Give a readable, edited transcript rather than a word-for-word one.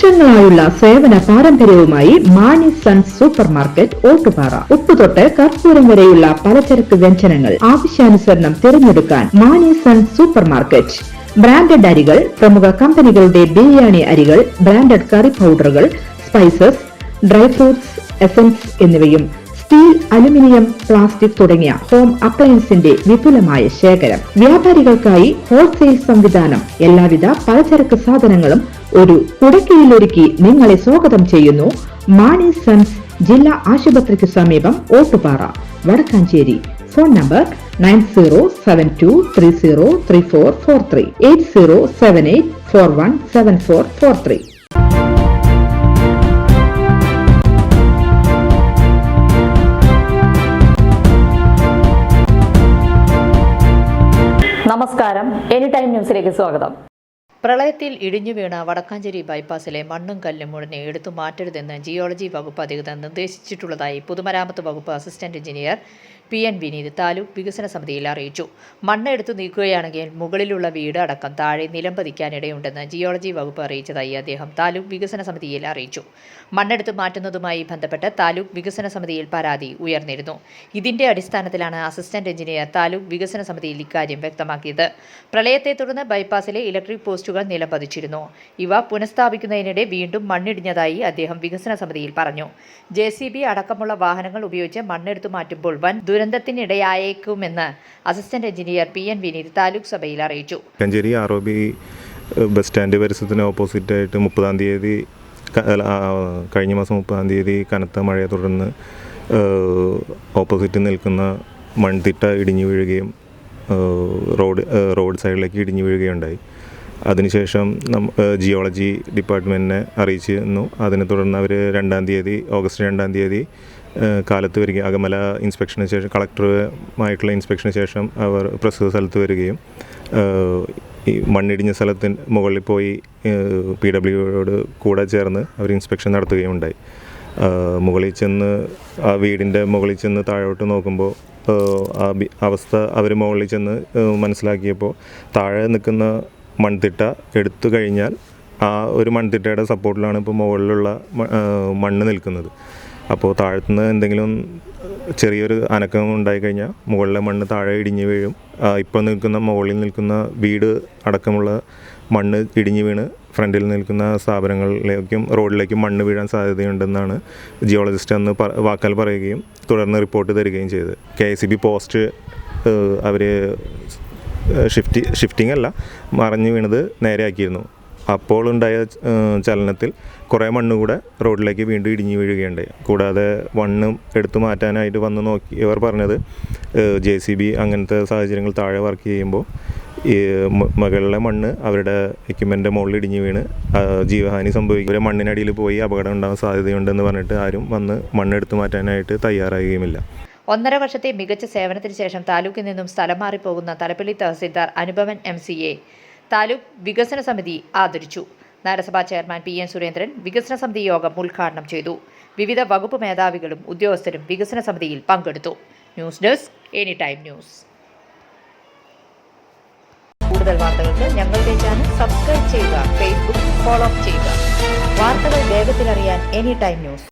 വർഷങ്ങളായുള്ള സേവന പാരമ്പര്യവുമായി Mani sons super market Ottupara. ഉപ്പുതൊട്ട് കർപ്പൂരം വരെയുള്ള പലചരക്ക് വ്യഞ്ജനങ്ങൾ ആവശ്യാനുസരണം തിരഞ്ഞെടുക്കാൻ Mani sons super market. Branded അരികൾ, പ്രമുഖ കമ്പനികളുടെ ബിരിയാണി അരികൾ, ബ്രാൻഡഡ് കറി പൗഡറുകൾ, സ്പൈസസ്, ഡ്രൈ ഫ്രൂട്ട്സ്, എസൻസ് എന്നിവയും സ്റ്റീൽ, അലുമിനിയം, പ്ലാസ്റ്റിക് തുടങ്ങിയ ഹോം അപ്ലയൻസിന്റെ വിപുലമായ ശേഖരം. വ്യാപാരികൾക്കായി ഹോൾസെയിൽ സംവിധാനം. എല്ലാവിധ പലചരക്ക് സാധനങ്ങളും ഒരു കുടക്കീഴിലൊരുക്കി നിങ്ങളെ സ്വാഗതം ചെയ്യുന്നു മാണി സൺസ് ജില്ലാ ആശുപത്രിക്ക് സമീപം ഓട്ടുപാറ, വടക്കാഞ്ചേരി. Phone number 9072303443 8078417443. നമസ്കാരം, എനി ടൈം ന്യൂസിലേക്ക് സ്വാഗതം. പ്രളയത്തിൽ ഇടിഞ്ഞു വീണ വടക്കാഞ്ചേരി ബൈപ്പാസിലെ മണ്ണും കല്ലും ഉടനെ എടുത്തു മാറ്റരുതെന്ന് ജിയോളജി വകുപ്പ് അധികൃതർ നിർദ്ദേശിച്ചിട്ടുള്ളതായി പൊതുമരാമത്ത് വകുപ്പ് assistant engineer PN Vineeth taluk വികസന സമിതിയിൽ അറിയിച്ചു. മണ്ണ് എടുത്തു നീക്കുകയാണെങ്കിൽ മുകളിലുള്ള വീട് അടക്കം താഴെ നിലം പതിക്കാനിടയുണ്ടെന്ന് ജിയോളജി വകുപ്പ് അറിയിച്ചതായി അദ്ദേഹം താലൂക്ക് വികസന സമിതിയിൽ അറിയിച്ചു. മണ്ണെടുത്ത് മാറ്റുന്നതുമായി ബന്ധപ്പെട്ട് താലൂക്ക് വികസന സമിതിയിൽ പരാതി ഉയർന്നിരുന്നു. ഇതിന്റെ അടിസ്ഥാനത്തിലാണ് അസിസ്റ്റന്റ് എഞ്ചിനീയർ താലൂക്ക് വികസന സമിതിയിൽ ഇക്കാര്യം വ്യക്തമാക്കിയത്. പ്രളയത്തെ തുടർന്ന് ബൈപ്പാസിലെ ഇലക്ട്രിക് പോസ്റ്റുകൾ നിലം പതിച്ചിരുന്നു. ഇവ പുനഃസ്ഥാപിക്കുന്നതിനിടെ വീണ്ടും മണ്ണിടിഞ്ഞതായി അദ്ദേഹം വികസന സമിതിയിൽ പറഞ്ഞു. JCB അടക്കമുള്ള വാഹനങ്ങൾ ഉപയോഗിച്ച് മണ്ണെടുത്തു മാറ്റുമ്പോൾ വൻ ദുരന്തത്തിനിടയായേക്കുമെന്ന് assistant engineer PN Vineeth taluk സഭയിൽ അറിയിച്ചു. കഞ്ചേരി ROB ബസ് സ്റ്റാൻഡ് പരിസരത്തിന് ഓപ്പോസിറ്റായിട്ട് 30-ാം തീയതി കഴിഞ്ഞ മാസം 30-ാം തീയതി കനത്ത മഴയെ തുടർന്ന് ഓപ്പോസിറ്റ് നിൽക്കുന്ന മൺതിട്ട ഇടിഞ്ഞു വീഴുകയും റോഡ് സൈഡിലേക്ക് ഇടിഞ്ഞു വീഴുകയുണ്ടായി. അതിനുശേഷം ജിയോളജി ഡിപ്പാർട്ട്മെൻറ്റിനെ അറിയിച്ചിരുന്നു. അതിനെ തുടർന്ന് അവർ ഓഗസ്റ്റ് 2-ാം തീയതി കാലത്ത് വരികയും അകമല ഇൻസ്പെക്ഷന് ശേഷം കളക്ടറുമായിട്ടുള്ള ഇൻസ്പെക്ഷന് ശേഷം അവർ പ്രസ്തുത സ്ഥലത്ത് വരികയും ഈ മണ്ണിടിഞ്ഞ സ്ഥലത്തിന് മുകളിൽ പോയി PWയോട് കൂടെ ചേർന്ന് അവർ ഇൻസ്പെക്ഷൻ നടത്തുകയും ഉണ്ടായി. മുകളിൽ ചെന്ന് ആ വീടിൻ്റെ മുകളിൽ ചെന്ന് താഴോട്ട് നോക്കുമ്പോൾ ആ അവസ്ഥ അവർ മുകളിൽ ചെന്ന് മനസ്സിലാക്കിയപ്പോൾ താഴെ നിൽക്കുന്ന മൺതിട്ട എടുത്തു കഴിഞ്ഞാൽ ആ ഒരു മൺതിട്ടയുടെ സപ്പോർട്ടിലാണ് ഇപ്പോൾ മുകളിലുള്ള മണ്ണ് നിൽക്കുന്നത്. അപ്പോൾ താഴത്തുനിന്ന് എന്തെങ്കിലും ചെറിയൊരു അനക്കം ഉണ്ടായിക്കഴിഞ്ഞാൽ മുകളിലെ മണ്ണ് താഴെ ഇടിഞ്ഞു വീഴും. ഇപ്പോൾ മുകളിൽ നിൽക്കുന്ന വീട് അടക്കമുള്ള മണ്ണ് ഇടിഞ്ഞു വീണ് ഫ്രണ്ടിൽ നിൽക്കുന്ന സ്ഥാപനങ്ങളിലേക്കും റോഡിലേക്കും മണ്ണ് വീഴാൻ സാധ്യതയുണ്ടെന്നാണ് ജിയോളജിസ്റ്റ് അന്ന് വാക്കാൽ പറയുകയും തുടർന്ന് റിപ്പോർട്ട് തരികയും ചെയ്തത്. KICB പോസ്റ്റ് അവർ ഷിഫ്റ്റിംഗ് അല്ല, മറിഞ്ഞു വീണത് നേരെയാക്കിയിരുന്നു. അപ്പോൾ ഉണ്ടായ ചലനത്തിൽ കുറേ മണ്ണ് കൂടെ റോഡിലേക്ക് വീണ്ടും ഇടിഞ്ഞു വീഴുകയുണ്ടായി. കൂടാതെ മണ്ണ് എടുത്തു മാറ്റാനായിട്ട് വന്ന് നോക്കിയവർ പറഞ്ഞത് JCB അങ്ങനത്തെ സാഹചര്യങ്ങൾ താഴെ വർക്ക് ചെയ്യുമ്പോൾ ഈ മുകളിലെ മണ്ണ് അവരുടെ എക്യുപ്മെൻ്റ് മുകളിൽ ഇടിഞ്ഞു വീണ് ജീവഹാനി സംഭവിക്കും, ഇവരെ മണ്ണിനടിയിൽ പോയി അപകടം ഉണ്ടാകാൻ സാധ്യതയുണ്ടെന്ന് പറഞ്ഞിട്ട് ആരും വന്ന് മണ്ണെടുത്തു മാറ്റാനായിട്ട് തയ്യാറാകുകയുമില്ല. 1.5 വർഷത്തെ മികച്ച സേവനത്തിന് ശേഷം താലൂക്കിൽ നിന്നും സ്ഥലം മാറിപ്പോകുന്ന തലപ്പള്ളി തഹസിൽദാർ അനുപമൻ MCയെ താലൂക്ക് വികസന സമിതി ആദരിച്ചു. നഗരസഭാ ചെയർമാൻ PN സുരേന്ദ്രൻ വികസന സമിതി യോഗം ഉദ്ഘാടനം ചെയ്തു. വിവിധ വകുപ്പ് മേധാവികളും ഉദ്യോഗസ്ഥരും വികസന സമിതിയിൽ പങ്കെടുത്തു. News desk any time news. കൂടുതൽ വാർത്തകൾക്ക് ഞങ്ങളുടെ ചാനൽ സബ്സ്ക്രൈബ് ചെയ്യുക, Facebook ഫോളോ ചെയ്യുക. വാർത്തകൾ വേഗത്തിലറിയാൻ എനി ടൈം ന്യൂസ്.